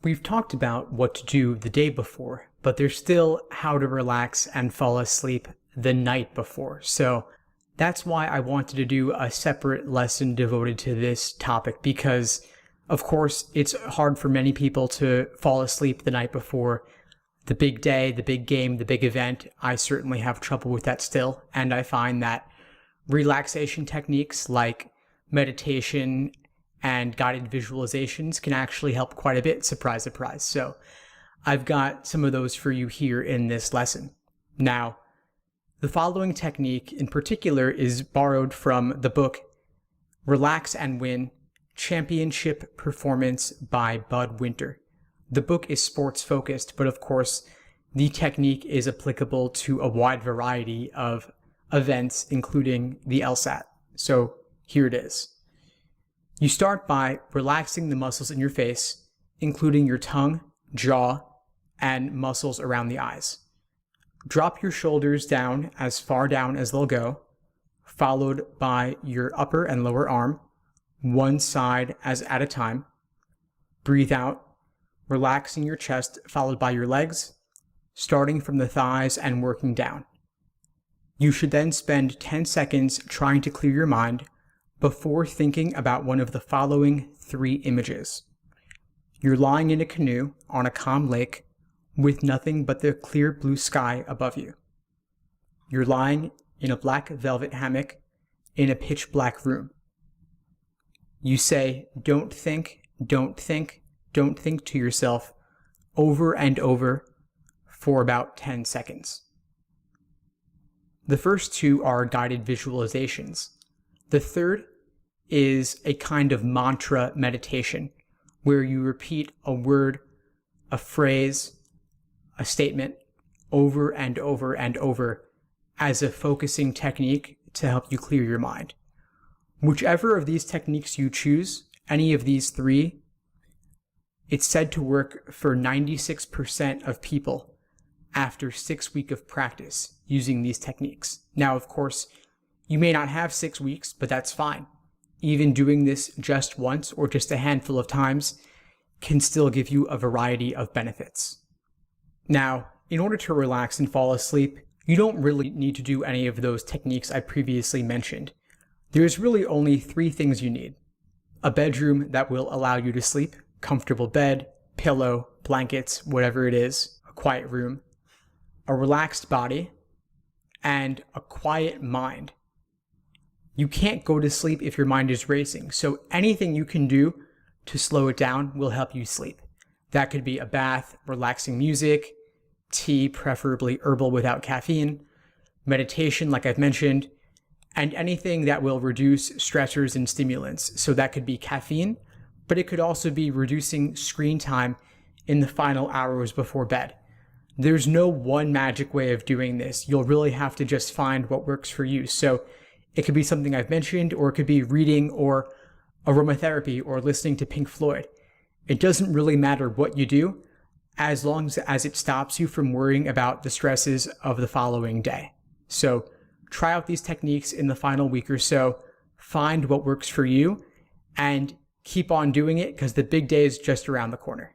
We've talked about what to do the day before, but there's still how to relax and fall asleep the night before. So that's why I wanted to do a separate lesson devoted to this topic, because of course it's hard for many people to fall asleep the night before the big day, the big game, the big event. I certainly have trouble with that still, and I find that relaxation techniques like meditation and guided visualizations can actually help quite a bit, surprise, surprise. So I've got some of those for you here in this lesson. Now, the following technique in particular is borrowed from the book Relax and Win: Championship Performance by Bud Winter. The book is sports focused, but of course, the technique is applicable to a wide variety of events, including the LSAT. So here it is. You start by relaxing the muscles in your face, including your tongue, jaw, and muscles around the eyes. Drop your shoulders down as far down as they'll go, followed by your upper and lower arm, one side at a time. Breathe out, relaxing your chest, followed by your legs, starting from the thighs and working down. You should then spend 10 seconds trying to clear your mind before thinking about one of the following 3 images. You're lying in a canoe on a calm lake with nothing but the clear blue sky above you. You're lying in a black velvet hammock in a pitch black room. You say, "Don't think, don't think, don't think" to yourself over and over for about 10 seconds. The first 2 are guided visualizations. The third is a kind of mantra meditation where you repeat a word, a phrase, a statement over and over and over as a focusing technique to help you clear your mind. Whichever of these techniques you choose, any of these 3, it's said to work for 96% of people after 6 weeks of practice using these techniques. Now, of course, you may not have 6 weeks, but that's fine. Even doing this just once or just a handful of times can still give you a variety of benefits. Now, in order to relax and fall asleep, you don't really need to do any of those techniques I previously mentioned. There's really only 3 things you need: a bedroom that will allow you to sleep, comfortable bed, pillow, blankets, whatever it is, a quiet room, a relaxed body, and a quiet mind. You can't go to sleep if your mind is racing, so anything you can do to slow it down will help you sleep. That could be a bath, relaxing music, tea, preferably herbal without caffeine, meditation like I've mentioned, and anything that will reduce stressors and stimulants. So that could be caffeine, but it could also be reducing screen time in the final hours before bed. There's no one magic way of doing this. You'll really have to just find what works for you. So it could be something I've mentioned, or it could be reading or aromatherapy or listening to Pink Floyd. It doesn't really matter what you do as long as it stops you from worrying about the stresses of the following day. So try out these techniques in the final week or so, find what works for you, and keep on doing it because the big day is just around the corner.